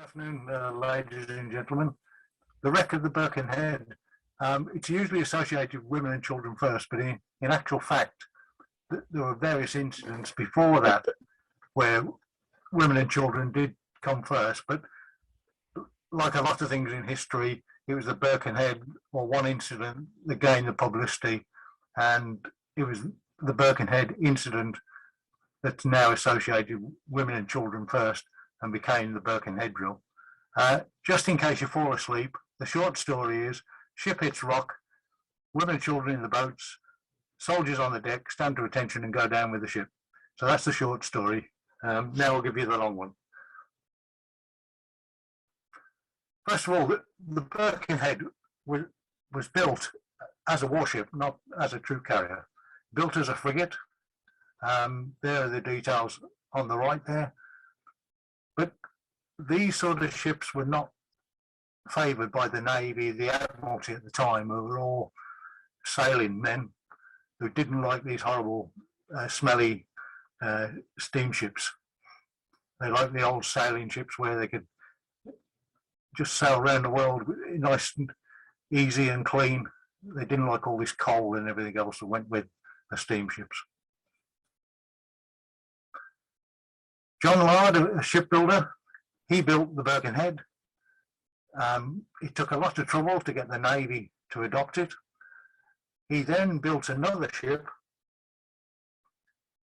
Afternoon, ladies and gentlemen. The wreck of the Birkenhead, it's usually associated with women and children first, but in actual fact, there were various incidents before that where women and children did come first, but like a lot of things in history, it was the Birkenhead or one incident that gained the publicity, and it was the Birkenhead incident that's now associated with women and children first and became the Birkenhead drill. Just in case you fall asleep, the short story is ship hits rock, women and children in the boats, soldiers on the deck stand to attention and go down with the ship. So that's the short story. Now I'll give you the long one. First of all, the Birkenhead was built as a warship, not as a troop carrier. Built as a frigate. There are the details on the right there. But these sort of ships were not favoured by the Navy, the Admiralty at the time, who were all sailing men who didn't like these horrible, smelly steamships. They liked the old sailing ships where they could just sail around the world nice and easy and clean. They didn't like all this coal and everything else that went with the steamships. John Lard, a shipbuilder, he built the Birkenhead. It took a lot of trouble to get the Navy to adopt it. He then built another ship,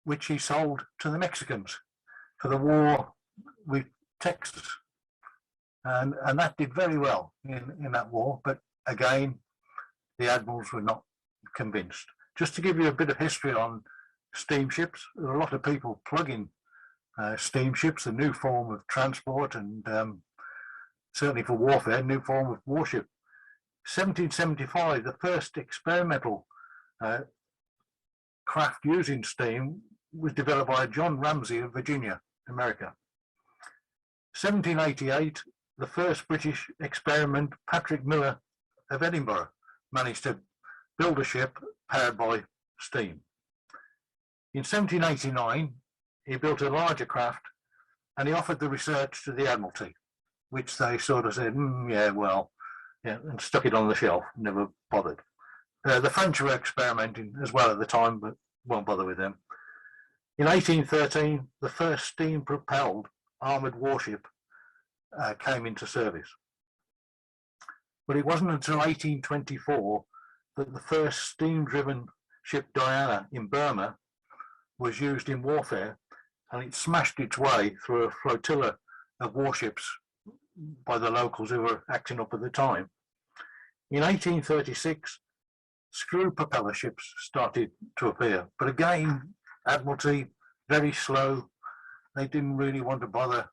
which he sold to the Mexicans for the war with Texas. And that did very well in that war, but again, the admirals were not convinced. Just to give you a bit of history on steamships, there are a lot of people plugging steamships, a new form of transport, and certainly for warfare, a new form of warship. 1775, the first experimental craft using steam was developed by John Ramsay of Virginia, America. 1788, the first British experiment, Patrick Miller of Edinburgh, managed to build a ship powered by steam. In 1789, he built a larger craft and he offered the research to the Admiralty, which they sort of said, yeah, well, yeah, and stuck it on the shelf, never bothered. The French were experimenting as well at the time, but won't bother with them. In 1813, the first steam-propelled armoured warship came into service. But it wasn't until 1824 that the first steam-driven ship Diana in Burma was used in warfare, and it smashed its way through a flotilla of warships by the locals who were acting up at the time. In 1836, screw propeller ships started to appear, but again, Admiralty, very slow. They didn't really want to bother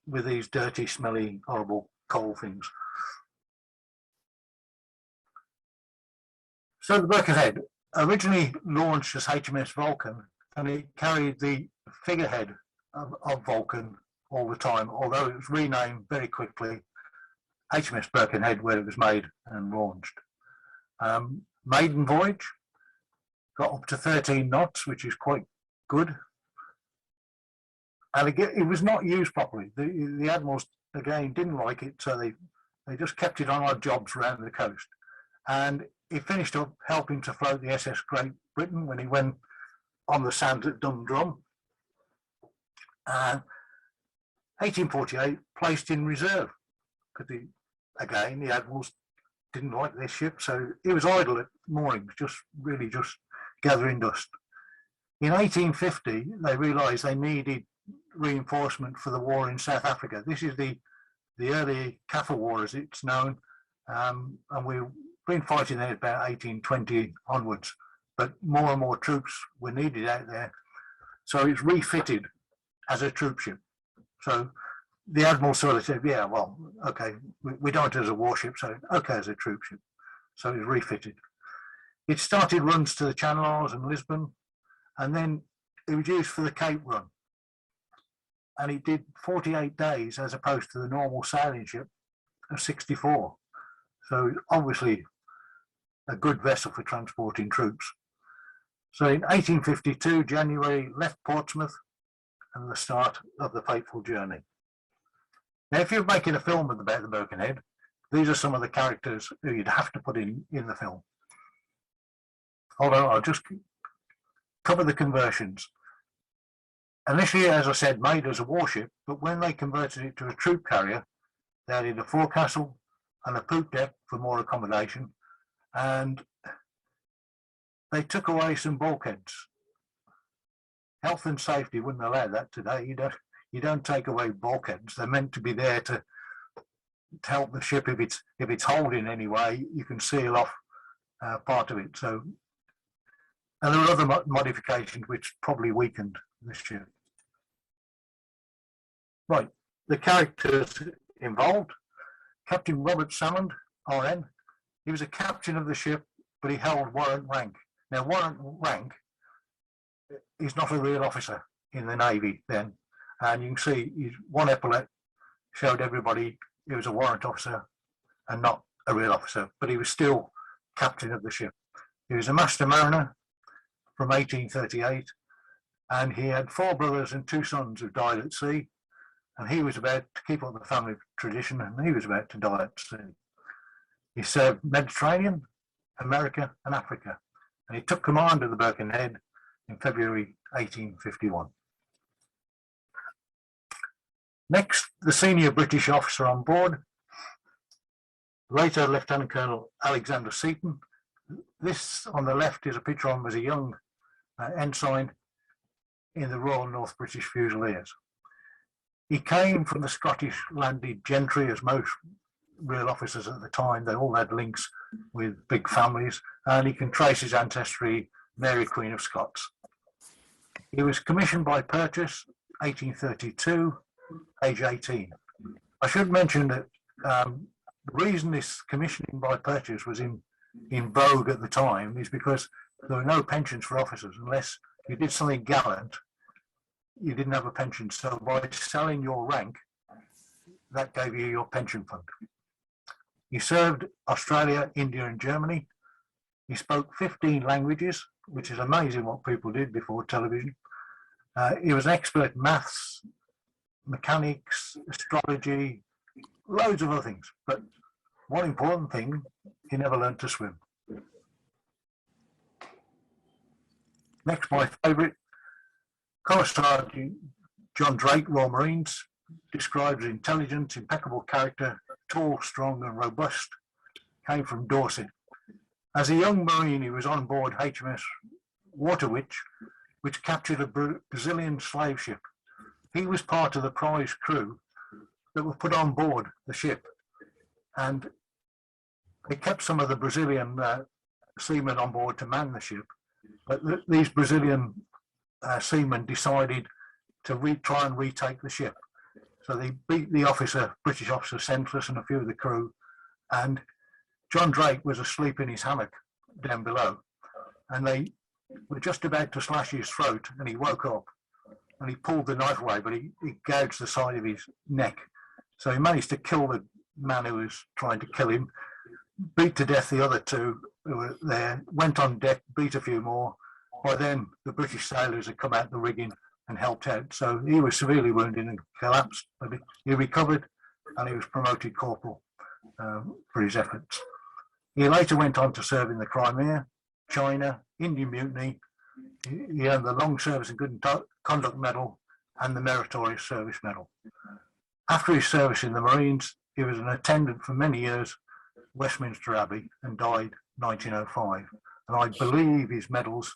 with these dirty, smelly, horrible coal things. So the Birkenhead, originally launched as HMS Vulcan, and it carried the figurehead of Vulcan all the time, although it was renamed very quickly HMS Birkenhead, where it was made and launched. Maiden voyage, got up to 13 knots, which is quite good. And again, it was not used properly. The admirals, again, didn't like it, so they just kept it on odd jobs around the coast. And he finished up helping to float the SS Great Britain when he went on the sands at Dundrum. 1848, placed in reserve, because again, the admirals didn't like this ship, so it was idle at moorings, just gathering dust. In 1850, they realised they needed reinforcement for the war in South Africa. This is the early Kaffir War, as it's known, and we've been fighting there about 1820 onwards, but more and more troops were needed out there, so it's refitted as a troop ship. So the admiral sort of said, yeah, well, okay, we don't want it as a warship, so okay as a troop ship. So it was refitted. It started runs to the Channel Islands and Lisbon, and then it was used for the Cape Run. And it did 48 days as opposed to the normal sailing ship of 64. So obviously a good vessel for transporting troops. So in 1852, January, left Portsmouth and the start of the fateful journey. Now, if you're making a film about the Birkenhead, these are some of the characters who you'd have to put in the film. Although I'll just cover the conversions. Initially, as I said, made as a warship, but when they converted it to a troop carrier, they added a forecastle and a poop deck for more accommodation, and they took away some bulkheads. Health and safety wouldn't allow that today. You don't take away bulkheads. They're meant to be there to help the ship if it's holding anyway. You can seal off part of it. So, and there were other modifications which probably weakened the ship. Right, the characters involved. Captain Robert Salmond, RN. He was a captain of the ship, but he held warrant rank. Now, warrant rank is not a real officer in the Navy then. And you can see one epaulet showed everybody he was a warrant officer and not a real officer, but he was still captain of the ship. He was a master mariner from 1838, and he had 4 brothers and 2 sons who died at sea, and he was about to keep up the family tradition, and he was about to die at sea. He served Mediterranean, America, and Africa, and he took command of the Birkenhead in February 1851. Next, the senior British officer on board, later Lieutenant Colonel Alexander Seton. This on the left is a picture of him as a young ensign in the Royal North British Fusiliers. He came from the Scottish landed gentry, as most real officers at the time. They all had links with big families, and he can trace his ancestry, Mary Queen of Scots. He was commissioned by purchase, 1832, age 18. I should mention that the reason this commissioning by purchase was in vogue at the time is because there were no pensions for officers. Unless you did something gallant, you didn't have a pension. So by selling your rank, that gave you your pension fund. He served Australia, India, and Germany. He spoke 15 languages, which is amazing what people did before television. He was an expert in maths, mechanics, astrology, loads of other things. But one important thing, he never learned to swim. Next, my favourite, Commissar John Drake, Royal Marines, describes intelligence, impeccable character, tall, strong and robust, came from Dorset. As a young Marine, he was on board HMS Waterwitch, which captured a Brazilian slave ship. He was part of the prize crew that were put on board the ship, and they kept some of the Brazilian seamen on board to man the ship, but these Brazilian seamen decided to try and retake the ship. So they beat the officer, British officer, senseless, and a few of the crew, and John Drake was asleep in his hammock down below, and they were just about to slash his throat, and he woke up and he pulled the knife away, but he gouged the side of his neck. So he managed to kill the man who was trying to kill him, beat to death the other 2 who were there, went on deck, beat a few more. By then, the British sailors had come out the rigging and helped out. So he was severely wounded and collapsed, but he recovered, and he was promoted corporal for his efforts. He later went on to serve in the Crimea, China, Indian Mutiny. He earned the Long Service and Good Conduct Medal and the Meritorious Service Medal. After his service in the Marines, he was an attendant for many years, Westminster Abbey, and died 1905. And I believe his medals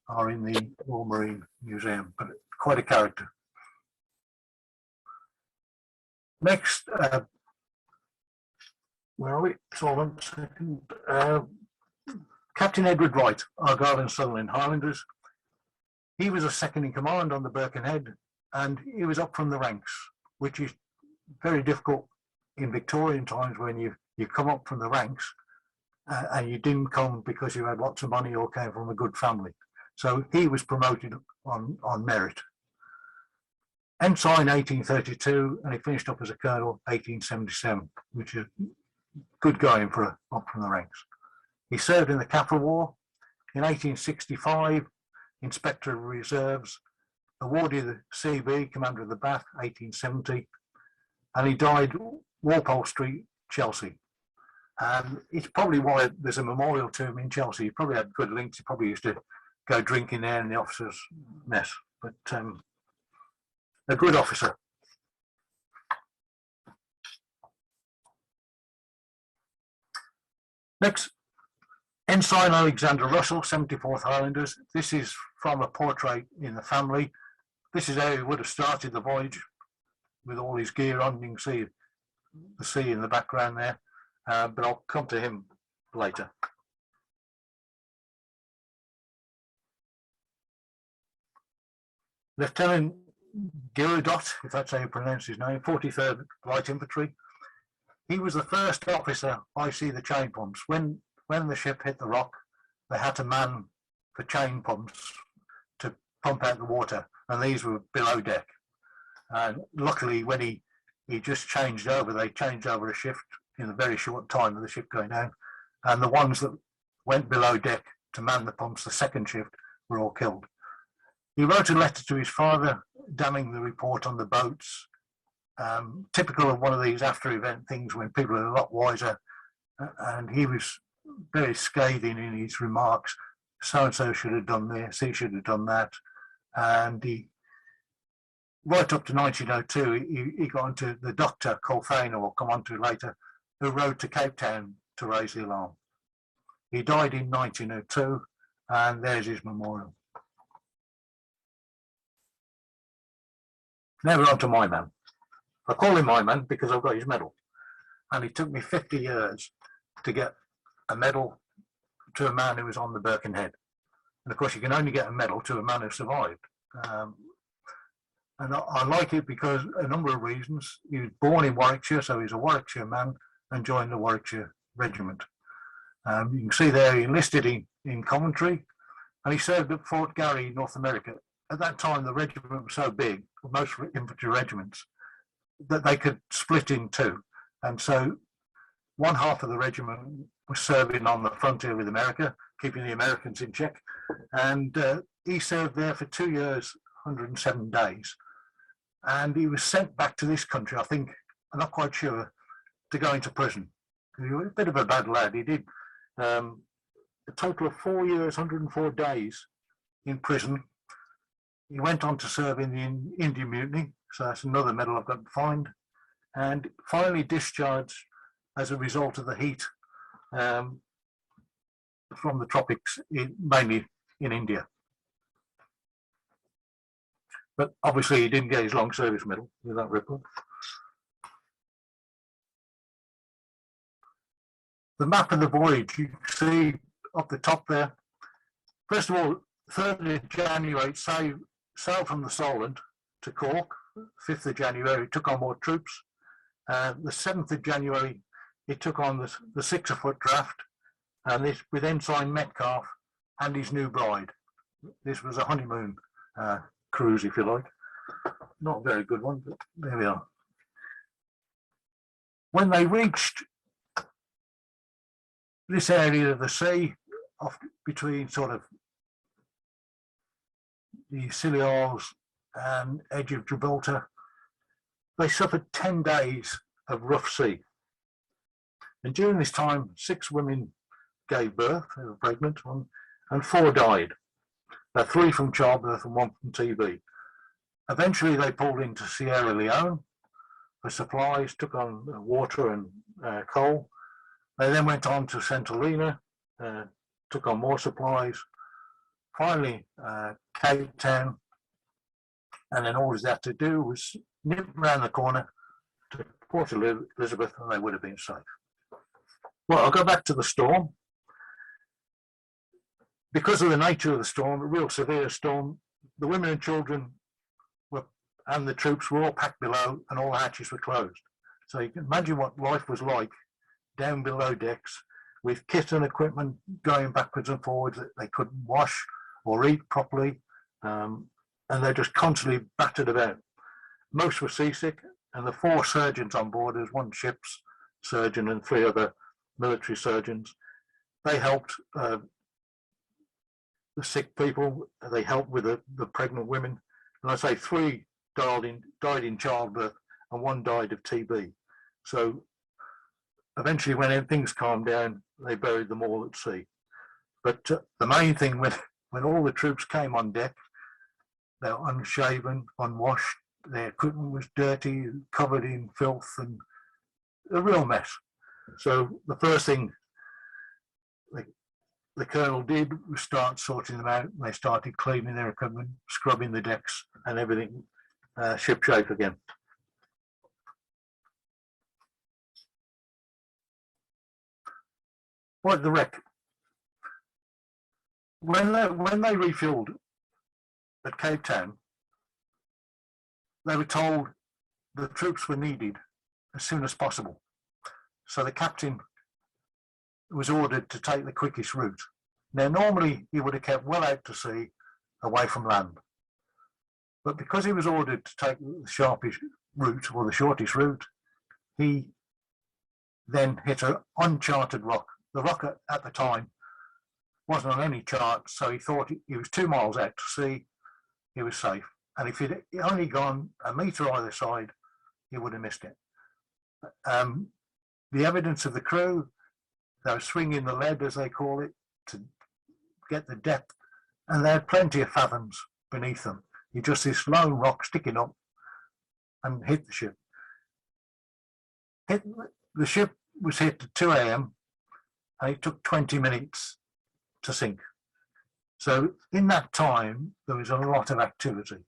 are in the Royal Marine Museum, but quite a character. Next, where are we? Hold on a second. Captain Edward Wright, Argyll and Sutherland Highlanders. He was a second in command on the Birkenhead, and he was up from the ranks, which is very difficult in Victorian times when you come up from the ranks and you didn't come because you had lots of money or came from a good family. So he was promoted on merit. Ensign 1832, and he finished up as a colonel 1877, which is good going for up from the ranks. He served in the Kaffir War. In 1865, Inspector of Reserves, awarded the CB, Commander of the Bath, 1870, and he died Walpole Street, Chelsea. And it's probably why there's a memorial to him in Chelsea. He probably had good links. He probably used to go drinking there in the officers' mess. But a good officer. Next, Ensign Alexander Russell, 74th Highlanders. This is from a portrait in the family. This is how he would have started the voyage with all his gear on. You can see the sea in the background there, but I'll come to him later. Lieutenant Girodot, if that's how you pronounce his name, 43rd Light Infantry. He was the first officer I see the chain pumps. When the ship hit the rock, they had to man the chain pumps to pump out the water, and these were below deck. And luckily, when he just changed over, they changed over a shift in a very short time of the ship going down, and the ones that went below deck to man the pumps, the second shift, were all killed. He wrote a letter to his father damning the report on the boats, typical of one of these after-event things when people are a lot wiser, and he was very scathing in his remarks. So-and-so should have done this, he should have done that. And he, right up to 1902, he got into the doctor, Colfane, or we'll come on to later, who rode to Cape Town to raise the alarm. He died in 1902, and there's his memorial. Now we're on to my man. I call him my man because I've got his medal. And it took me 50 years to get a medal to a man who was on the Birkenhead. And of course, you can only get a medal to a man who survived. And I like it because a number of reasons. He was born in Warwickshire, so he's a Warwickshire man, and joined the Warwickshire Regiment. You can see there he enlisted in Coventry, and he served at Fort Garry, North America. At that time, the regiment was so big, most infantry regiments, that they could split in two. And so one half of the regiment was serving on the frontier with America, keeping the Americans in check. And he served there for 2 years, 107 days. And he was sent back to this country, I think, I'm not quite sure, to go into prison. He was a bit of a bad lad. He did a total of 4 years, 104 days in prison. He went on to serve in the Indian Mutiny, so that's another medal I've got to find, and finally discharged as a result of the heat from the tropics, mainly in India. But obviously he didn't get his long service medal with that record. The map of the voyage, you can see up the top there. First of all, 3rd of January, sailed from the Solent to Cork. 5th of January, he took on more troops. The 7th of January, he took on the 6-foot draft, and this with Ensign Metcalfe and his new bride. This was a honeymoon cruise, if you like. Not a very good one, but there we are. When they reached this area of the sea, off between sort of the Scilly Isles and edge of Gibraltar, they suffered 10 days of rough sea. And during this time, 6 women gave birth, they were pregnant, and 4 died. 3 from childbirth and 1 from TB. Eventually they pulled into Sierra Leone for supplies, took on water and coal. They then went on to St. Helena, took on more supplies. Finally, Cape Town, and then all they had to do was nip around the corner to Port Elizabeth, and they would have been safe. Well, I'll go back to the storm. Because of the nature of the storm, a real severe storm, the women and children and the troops were all packed below, and all the hatches were closed. So you can imagine what life was like down below decks, with kit and equipment going backwards and forwards that they couldn't wash or eat properly, and they're just constantly battered about. Most were seasick, and the 4 surgeons on board, there's 1 ship's surgeon and 3 other military surgeons, they helped the sick people, they helped with the pregnant women, and I say 3 died in childbirth, and one died of TB. So eventually, when things calmed down, they buried them all at sea. But the main thing, when all the troops came on deck, they were unshaven, unwashed, their equipment was dirty, covered in filth, and a real mess. So the first thing the colonel did was start sorting them out. They started cleaning their equipment, scrubbing the decks, and everything shipshape again. Right, the wreck. When they refueled at Cape Town, they were told the troops were needed as soon as possible. So the captain was ordered to take the quickest route. Now, normally he would have kept well out to sea, away from land. But because he was ordered to take the sharpest route, or the shortest route, he then hit an uncharted rock. The rock at the time wasn't on any chart, so he thought he was 2 miles out to sea, he was safe. And if he'd only gone a metre either side, he would have missed it. The evidence of the crew, they were swinging the lead, as they call it, to get the depth, and they had plenty of fathoms beneath them. You just this lone rock sticking up and hit the ship. The ship was hit at 2 a.m. and it took 20 minutes to sink. So in that time, there was a lot of activity.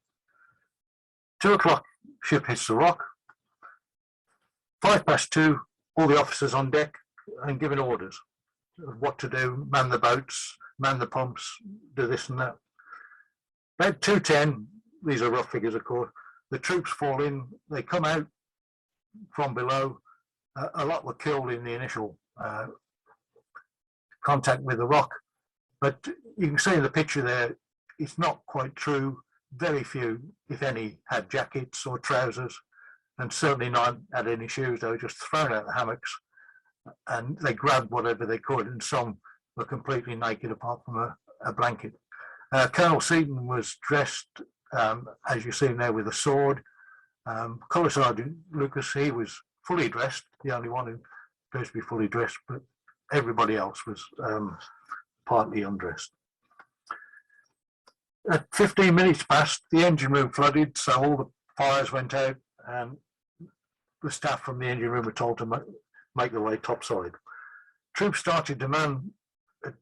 2 o'clock, ship hits the rock. 2:05, all the officers on deck and giving orders of what to do: man the boats, man the pumps, do this and that. About 2:10, these are rough figures, of course, the troops fall in, they come out from below. A lot were killed in the initial contact with the rock, but you can see in the picture there, it's not quite true. Very few, if any, had jackets or trousers, and certainly none had any shoes. They were just thrown out the hammocks and they grabbed whatever they could, and some were completely naked apart from a blanket. Colonel Seeney was dressed, as you see now, with a sword. Colour Sergeant Lucas, he was fully dressed, the only one who appears to be fully dressed, but everybody else was partly undressed. At 15 minutes past, the engine room flooded, so all the fires went out, and the staff from the engine room were told to make their way topside. Troops started to man, at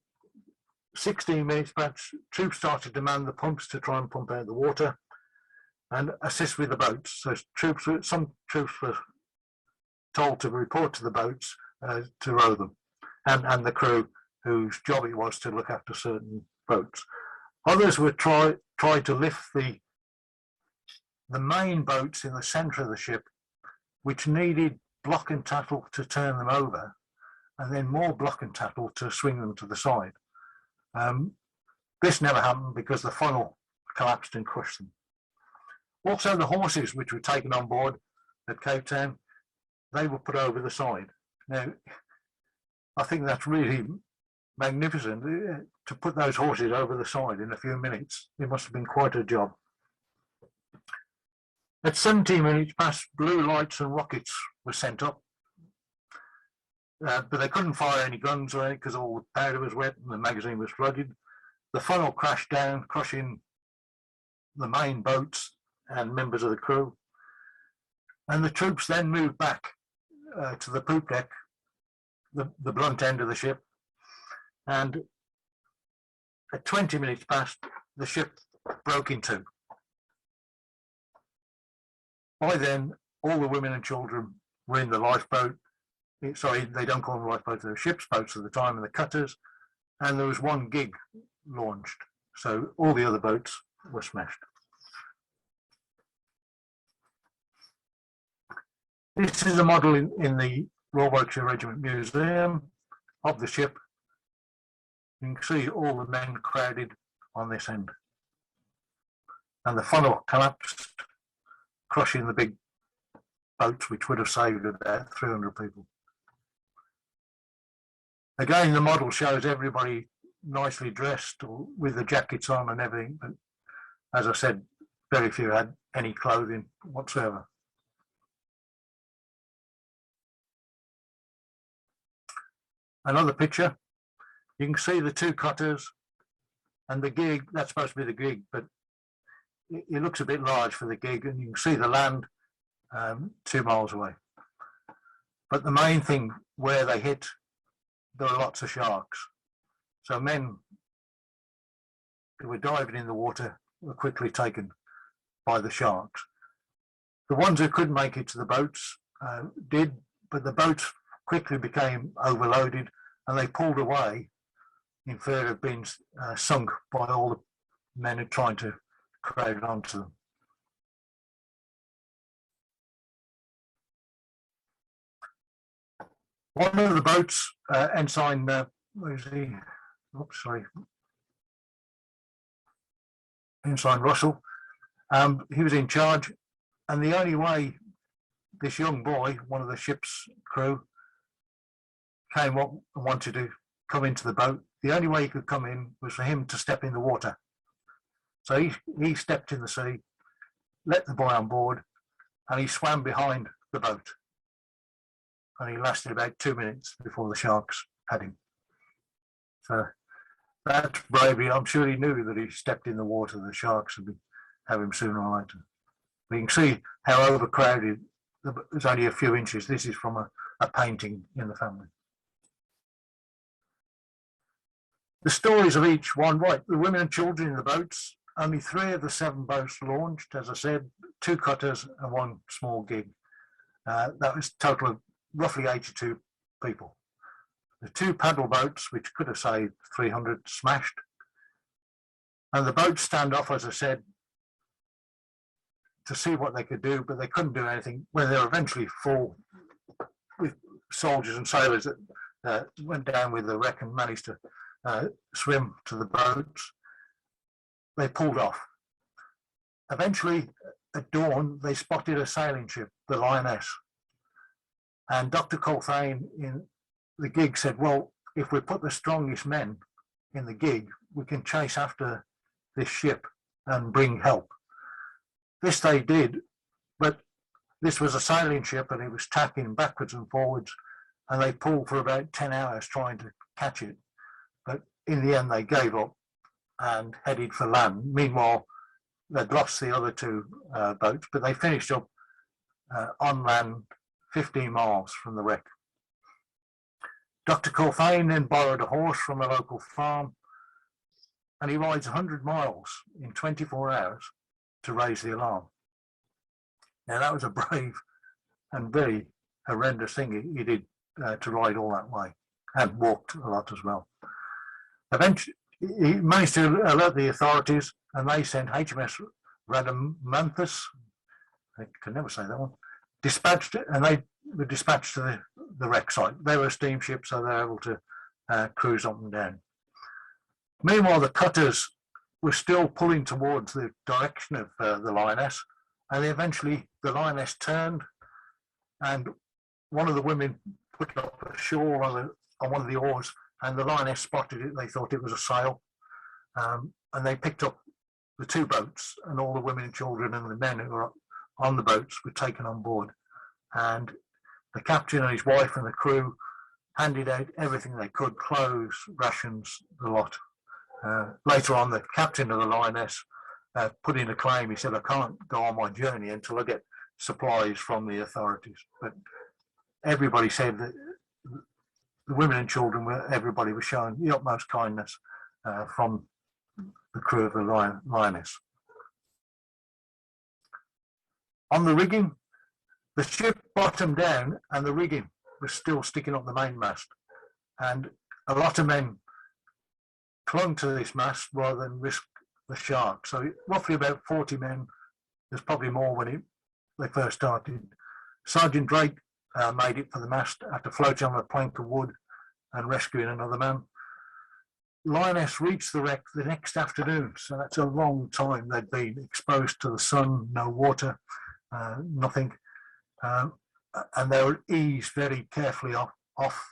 16 minutes past, troops started to man the pumps to try and pump out the water and assist with the boats. So some troops were told to report to the boats to row them, and the crew whose job it was to look after certain boats. Others were tried to lift the main boats in the centre of the ship, which needed block and tackle to turn them over, and then more block and tackle to swing them to the side. This never happened because the funnel collapsed and crushed them. Also, the horses which were taken on board at Cape Town, they were put over the side. Now, I think that's really magnificent to put those horses over the side in a few minutes. It must have been quite a job. At 17 minutes past, blue lights and rockets were sent up, but they couldn't fire any guns or anything because all the powder was wet and the magazine was flooded. The funnel crashed down, crushing the main boats and members of the crew. And the troops then moved back to the poop deck, the blunt end of the ship. And at 20 minutes past, the ship broke in two. By then, all the women and children were in the lifeboat. Sorry, they don't call them lifeboats, they were ship's boats at the time, and the cutters. And there was one gig launched. So all the other boats were smashed. This is a model in the Royal Warwickshire Regiment Museum of the ship. You can see all the men crowded on this end. And the funnel collapsed, crushing the big boats, which would have saved about 300 people. Again, the model shows everybody nicely dressed with the jackets on and everything, but as I said, very few had any clothing whatsoever. Another picture, you can see the two cutters and the gig. That's supposed to be the gig, but it looks a bit large for the gig, and you can see the land 2 miles away. But the main thing, where they hit, there are lots of sharks. So men who were diving in the water were quickly taken by the sharks. The ones who couldn't make it to the boats did, but the boats quickly became overloaded and they pulled away in fear of being sunk by all the men who were trying to crowd onto them. One of the boats, Ensign, where is he? Oops, sorry. Ensign Russell, he was in charge, and the only way this young boy, one of the ship's crew, came up and wanted to come into the boat, the only way he could come in was for him to step in the water. So he stepped in the sea, let the boy on board, and he swam behind the boat. And he lasted about 2 minutes before the sharks had him. So that's bravery. I'm sure he knew that he stepped in the water, the sharks would have him sooner or later. But you can see how overcrowded. There's only a few inches. This is from a painting in the family. The stories of each one, right, the women and children in the boats, only 3 of the 7 boats launched, as I said, 2 cutters and 1 small gig. That was a total of roughly 82 people. The 2 paddle boats, which could have saved 300, smashed. And the boats stand off, as I said, to see what they could do, but they couldn't do anything. When they were eventually full with soldiers and sailors that went down with the wreck and managed to swim to the boats, they pulled off. Eventually, at dawn, they spotted a sailing ship, the Lioness. And Dr. Colthane in the gig said, well, if we put the strongest men in the gig, we can chase after this ship and bring help. This they did, but this was a sailing ship and it was tacking backwards and forwards, and they pulled for about 10 hours trying to catch it. But in the end, they gave up and headed for land. Meanwhile, they'd lost the other 2 boats, but they finished up on land 15 miles from the wreck. Dr. Colthane then borrowed a horse from a local farm, and he rides 100 miles in 24 hours to raise the alarm. Now, that was a brave and very horrendous thing he did to ride all that way, and walked a lot as well. Eventually, he managed to alert the authorities, and they sent HMS Rhadamanthus, I can never say that one, dispatched, and they were dispatched to the wreck site. They were a steamship, so they were able to cruise up and down. Meanwhile, the cutters were still pulling towards the direction of the Lioness, and eventually the Lioness turned, and one of the women put up a shawl on one of the oars, and the Lioness spotted it. They thought it was a sail, and they picked up the 2 boats, and all the women and children and the men who were on the boats were taken on board. And the captain and his wife and the crew handed out everything they could, clothes, rations, the lot. Later on, the captain of the Lioness put in a claim. He said, I can't go on my journey until I get supplies from the authorities. But everybody said that the women and children, everybody was showing the utmost kindness from the crew of the Lioness. On the rigging, the ship bottomed down and the rigging was still sticking up the mainmast. And a lot of men clung to this mast rather than risk the shark. So roughly about 40 men, there's probably more when they first started. Sergeant Drake made it for the mast after floating on a plank of wood and rescuing another man. Lioness reached the wreck the next afternoon, so that's a long time they'd been exposed to the sun, no water, nothing, and they were eased very carefully off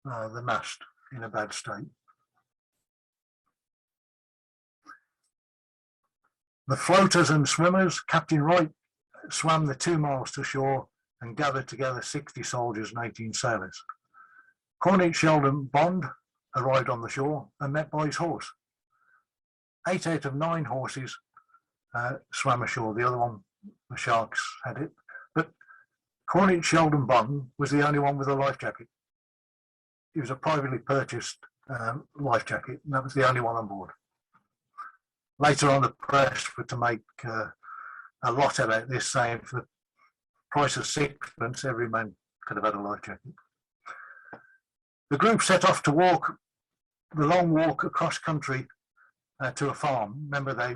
the mast in a bad state. The floaters and swimmers, Captain Wright swam the 2 miles to shore and gathered together 60 soldiers and 18 sailors. Cornet Sheldon Bond arrived on the shore and met by his horse. 8 out of 9 horses swam ashore. The other one, the sharks had it. But Cornet Sheldon Bond was the only one with a life jacket. It was a privately purchased life jacket, and that was the only one on board. Later on, the press were to make a lot about this, saying for the price of 6pence, every man could have had a life jacket. The group set off to walk the long walk across country to a farm. Remember, they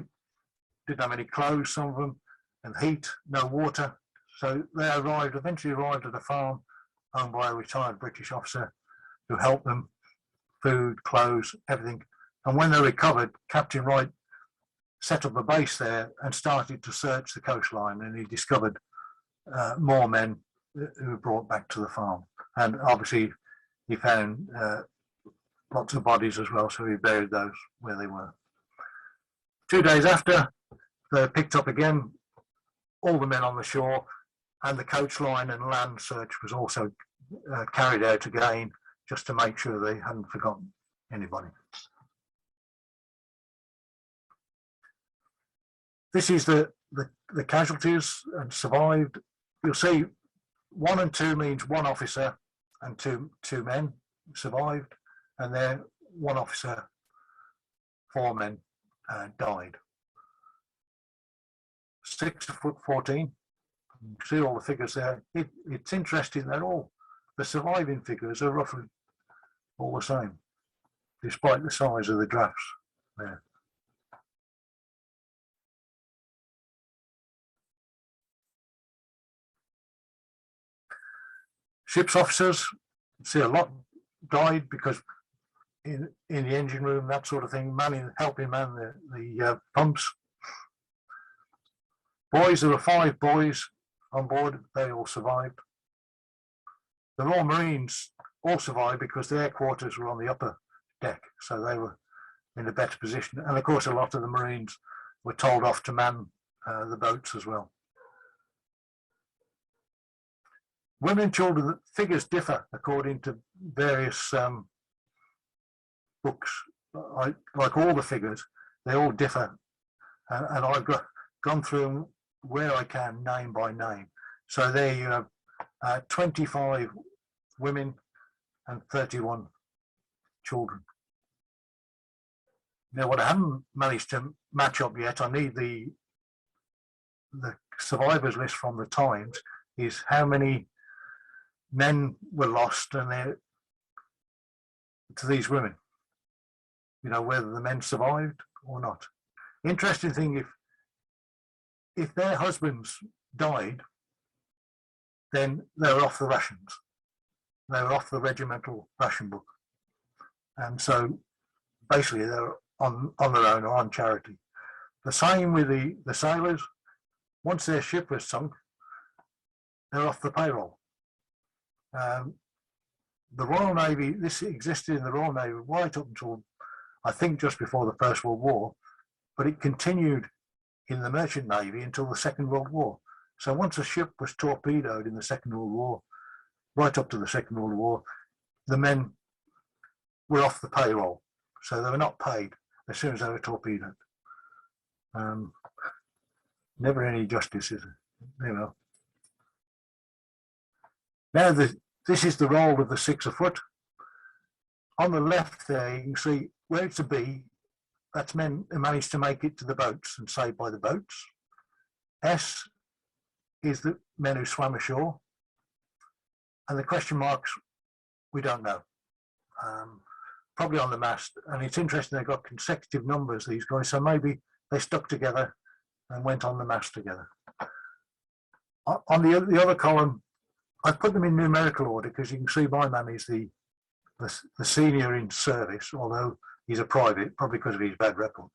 didn't have any clothes, some of them, and heat, no water. So they eventually arrived at a farm owned by a retired British officer who helped them, food, clothes, everything. And when they recovered, Captain Wright set up a base there and started to search the coastline, and he discovered more men who were brought back to the farm. And obviously he found lots of bodies as well, so he buried those where they were. 2 days after, they were picked up again, all the men on the shore, and the coastline and land search was also carried out again, just to make sure they hadn't forgotten anybody. This is the casualties and survived. You'll see 1 and 2 means 1 officer and two men survived, and then 1 officer, 4 men died. 6'14". You see all the figures there. It's interesting that all the surviving figures are roughly all the same, despite the size of the drafts there. Ship's officers, see a lot died because in the engine room, that sort of thing, helping man the pumps. Boys, there were 5 boys on board, they all survived. The Royal Marines all survived because their quarters were on the upper deck, so they were in a better position. And of course, a lot of the Marines were told off to man the boats as well. Women and children, the figures differ according to various books. Like all the figures, they all differ. And I've gone through them where I can, name by name. So there you have 25 women and 31 children. Now, what I haven't managed to match up yet, I need the survivors list from the Times, is how many men were lost and to these women, whether the men survived or not. Interesting thing, if their husbands died, then they were off the rations. They were off the regimental ration book. And so basically they're on their own or on charity. The same with the sailors. Once their ship was sunk, they're off the payroll. The Royal Navy, this existed in the Royal Navy right up until, I think, just before the First World War, but it continued in the Merchant Navy until the Second World War. So once a ship was torpedoed in the Second World War, right up to the Second World War, the men were off the payroll. So they were not paid as soon as they were torpedoed. Never any justice, is it? Now, this is the roll of the 6 afoot. On the left there, you can see where it's a B, that's men who managed to make it to the boats and saved by the boats. S is the men who swam ashore. And the question marks, we don't know. Probably on the mast. And it's interesting, they've got consecutive numbers, these guys, so maybe they stuck together and went on the mast together. On the other column, I put them in numerical order because you can see my man is the senior in service, although he's a private, probably because of his bad record.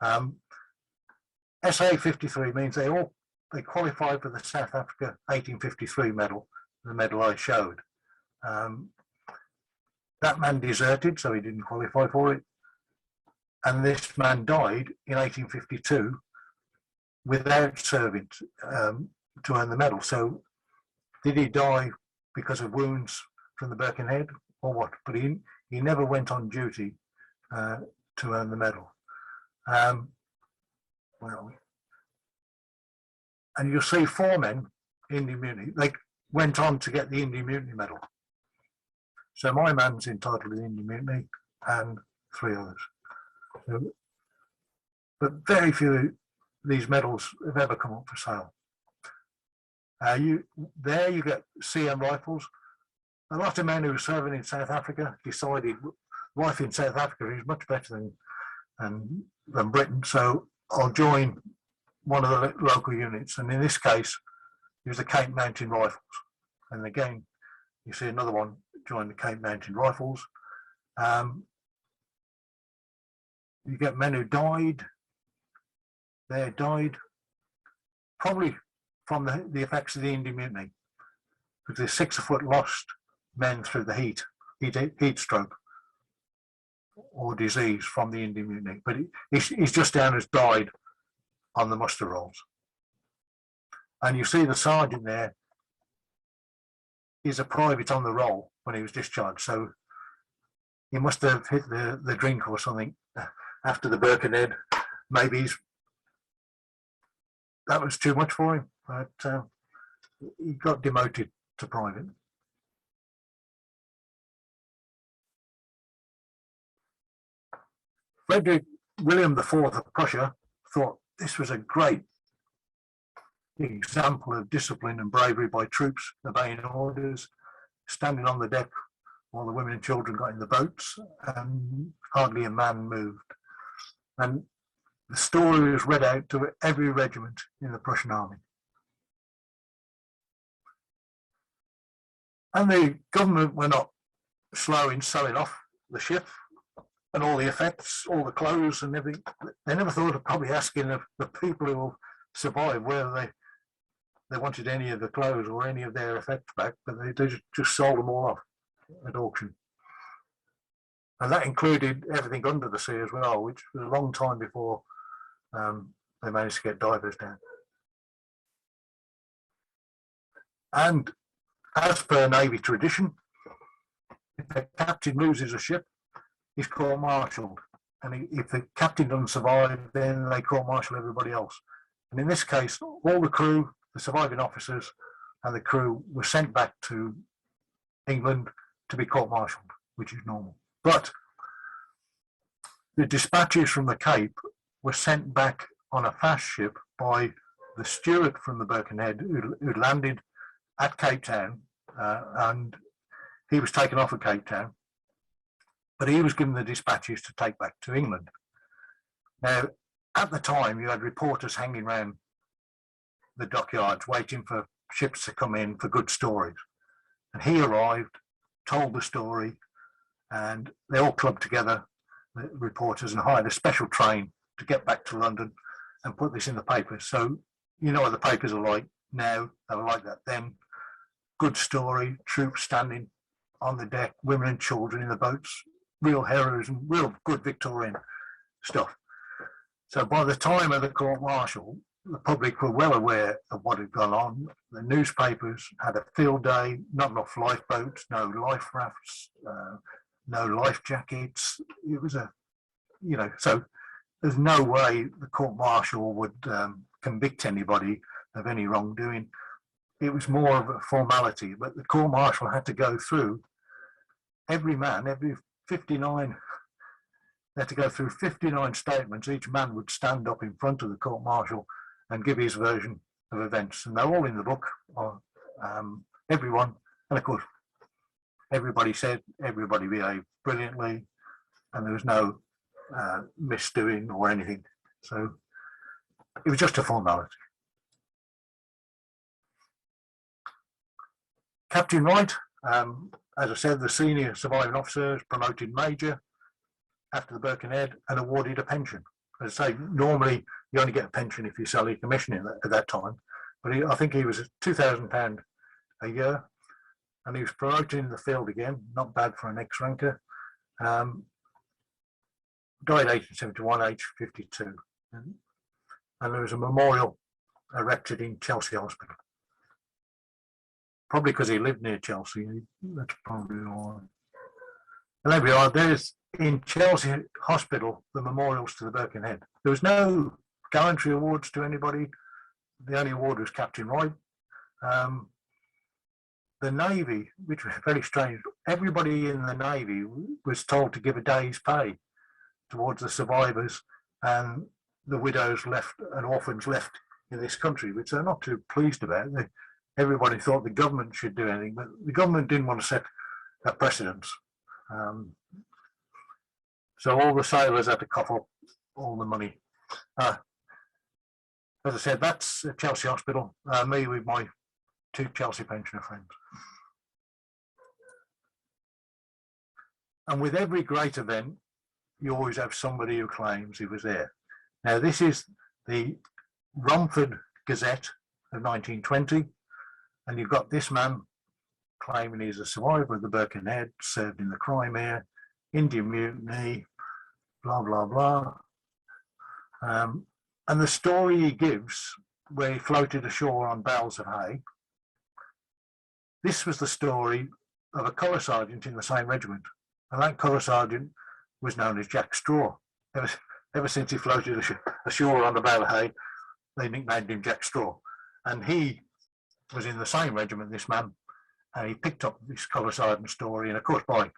SA 53 means they qualified for the South Africa 1853 medal, the medal I showed. That man deserted, so he didn't qualify for it. And this man died in 1852 without serving to earn the medal. So did he die because of wounds from the Birkenhead, or what, but he never went on duty to earn the medal. Where are we? And you'll see 4 men in the Mutiny. They went on to get the Indian Mutiny Medal. So my man's entitled to the Indian Mutiny and 3 others. So, but very few of these medals have ever come up for sale. You get CM rifles. A lot of men who were serving in South Africa decided life in South Africa is much better than Britain, so I'll join one of the local units. And in this case, it was the Cape Mountain Rifles. And again, you see another one join the Cape Mountain Rifles. You get men who died. They died probably from the effects of the Indian Mutiny, because there's 6 afoot lost men through the heat stroke or disease from the Indian Mutiny. But he's just down as died on the muster rolls. And you see the sergeant there is a private on the roll when he was discharged. So he must have hit the drink or something after the Birkenhead. Maybe that was too much for him, but he got demoted to private. Frederick William IV of Prussia thought this was a great example of discipline and bravery by troops obeying orders, standing on the deck while the women and children got in the boats, and hardly a man moved. And the story was read out to every regiment in the Prussian army. And the government were not slow in selling off the ship and all the effects, all the clothes and everything. They never thought of probably asking the people who survived whether they wanted any of the clothes or any of their effects back, but they just sold them all off at auction. And that included everything under the sea as well, which was a long time before they managed to get divers down. And as per Navy tradition, if the captain loses a ship, he's court-martialed. And if the captain doesn't survive, then they court-martial everybody else. And in this case, all the crew, the surviving officers and the crew were sent back to England to be court-martialed, which is normal. But the dispatches from the Cape were sent back on a fast ship by the steward from the Birkenhead who landed at Cape Town, and he was taken off at Cape Town, but he was given the dispatches to take back to England. Now, at the time, you had reporters hanging around the dockyards waiting for ships to come in for good stories. And he arrived, told the story, and they all clubbed together, the reporters, and hired a special train to get back to London and put this in the papers. So you know what the papers are like now, they were like that then. Good story, troops standing on the deck, women and children in the boats, real heroism, real good Victorian stuff. So by the time of the court-martial, the public were well aware of what had gone on. The newspapers had a field day, not enough lifeboats, no life rafts, no life jackets. It was so there's no way the court-martial would convict anybody of any wrongdoing. It was more of a formality, but the court-martial had to go through every man, every 59, they had to go through 59 statements. Each man would stand up in front of the court-martial and give his version of events. And they're all in the book, everyone. And of course, everybody said, everybody behaved brilliantly, and there was no misdoing or anything. So it was just a formality. Captain Wright, as I said, the senior surviving officer is promoted major after the Birkenhead and awarded a pension. As I say, normally you only get a pension if you sell your commission at that time, but I think he was £2,000 a year, and he was promoted in the field again, not bad for an ex-ranker. Died 1871, age 52. And there was a memorial erected in Chelsea Hospital. Probably because he lived near Chelsea, that's probably all right. And there we are. There's in Chelsea Hospital the memorials to the Birkenhead. There was no gallantry awards to anybody. The only award was Captain Wright. The Navy, which was very strange, everybody in the Navy was told to give a day's pay towards the survivors and the widows left and orphans left in this country, which they're not too pleased about. Everybody thought the government should do anything, but the government didn't want to set a precedence. So all the sailors had to cough up all the money. As I said, that's Chelsea Hospital, me with my 2 Chelsea pensioner friends. And with every great event, you always have somebody who claims he was there. Now, this is the Romford Gazette of 1920, and you've got this man claiming he's a survivor of the Birkenhead, served in the Crimea, Indian Mutiny, blah, blah, blah. And the story he gives, where he floated ashore on bales of hay, this was the story of a colour sergeant in the same regiment. And that colour sergeant was known as Jack Straw. Ever since he floated ashore on the bale of hay, they nicknamed him Jack Straw. And he was in the same regiment, this man, and he picked up this colour sergeant story. And of course, by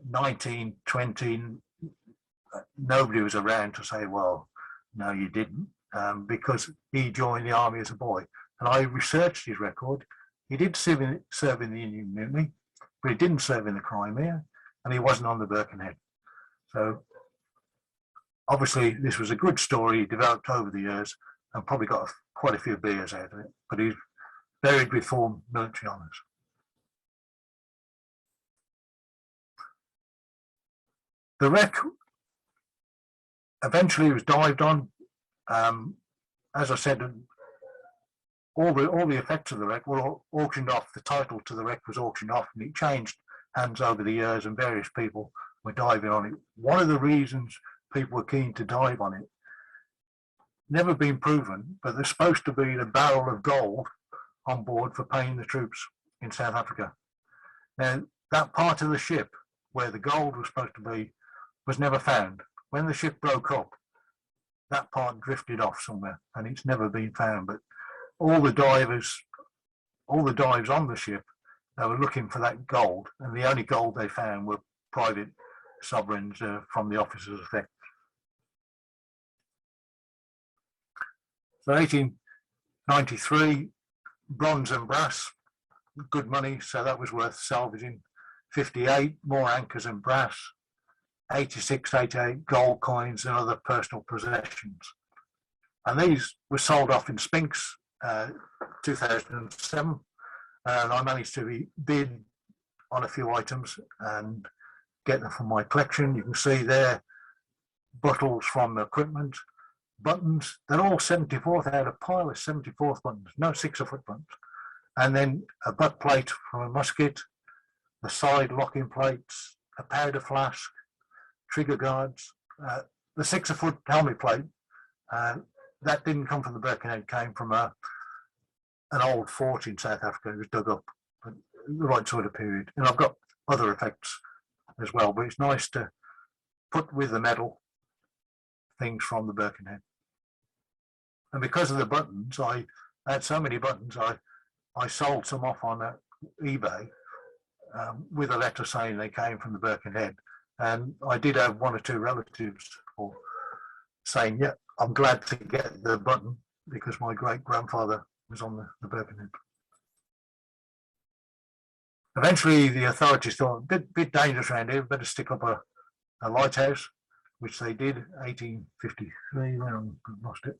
1920, nobody was around to say, well, no, you didn't, because he joined the army as a boy. And I researched his record. He did serve in the Indian Mutiny, but he didn't serve in the Crimea, and he wasn't on the Birkenhead. So obviously this was a good story. He developed over the years and probably got quite a few beers out of it, but he's buried with full military honours. The wreck eventually was dived on. As I said, all the effects of the wreck were auctioned off. The title to the wreck was auctioned off, and it changed hands over the years, and various people were diving on it. One of the reasons people were keen to dive on it, never been proven, but there's supposed to be a barrel of gold on board for paying the troops in South Africa. Now, that part of the ship where the gold was supposed to be was never found. When the ship broke up, that part drifted off somewhere, and it's never been found. But all the dives on the ship, they were looking for that gold, and the only gold they found were private sovereigns from the officers' effect. So 1893, bronze and brass, good money, so that was worth salvaging. 58, more anchors and brass. 86, 88, gold coins and other personal possessions. And these were sold off in Spinks, 2007. And I managed to bid on a few items and get them from my collection. You can see there, bottles from equipment, buttons. They're all 74th. I had a pile of 74th buttons, no 6-foot buttons. And then a butt plate from a musket, the side locking plates, a powder flask, trigger guards, the 6-foot helmet plate. That didn't come from the Birkenhead, came from an old fort in South Africa. It was dug up, but the right sort of period. And I've got other effects as well, but it's nice to put with the medal things from the Birkenhead. And because of the buttons, I had so many buttons, I sold some off on eBay with a letter saying they came from the Birkenhead. And I did have 1 or 2 relatives saying, yeah, I'm glad to get the button because my great-grandfather was on the Birkenhead. Eventually, the authorities thought, a bit dangerous around here, better stick up a lighthouse, which they did, 1853, then I lost it.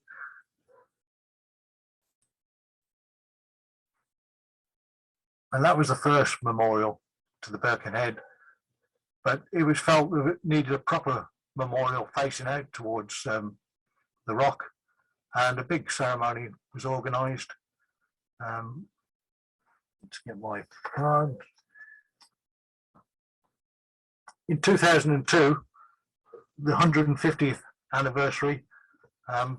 And that was the first memorial to the Birkenhead, but it was felt that it needed a proper memorial facing out towards the rock, and a big ceremony was organised. Let's get my card. In 2002, the 150th anniversary, a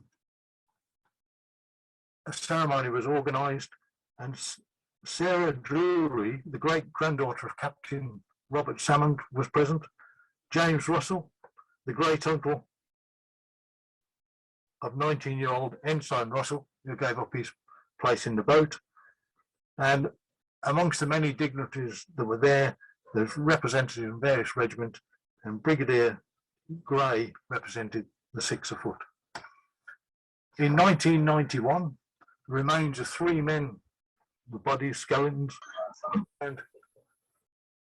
ceremony was organised, and Sarah Drury, the great-granddaughter of Captain Robert Salmond, was present, James Russell, the great uncle of 19-year-old Ensign Russell, who gave up his place in the boat. And amongst the many dignitaries that were there, there's representatives in various regiments, and Brigadier Gray represented the 6th of Foot. In 1991, the remains of 3 men, the bodies, skeletons, and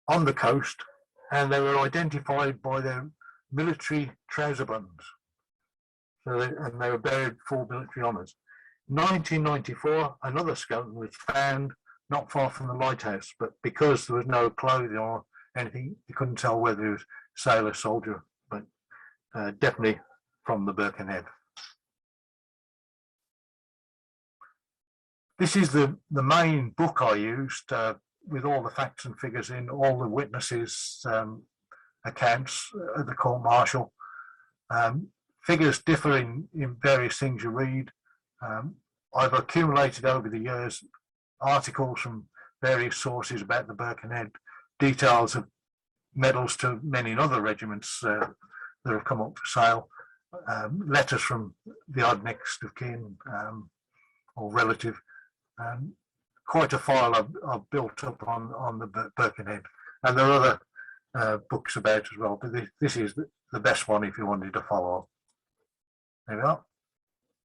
on the coast, and they were identified by their military trouser buttons. So they were buried full military honours. 1994, another skeleton was found not far from the lighthouse, but because there was no clothing or anything, you couldn't tell whether it was sailor, soldier, but definitely from the Birkenhead. This is the main book I used with all the facts and figures in, all the witnesses' accounts at the court-martial. Figures differ in various things you read. I've accumulated over the years articles from various sources about the Birkenhead, details of medals to many other regiments that have come up for sale, letters from the odd next of kin or relative. Quite a file I've built up on the Birkenhead, and there are other books about as well, but this is the best one if you wanted to follow. There we are.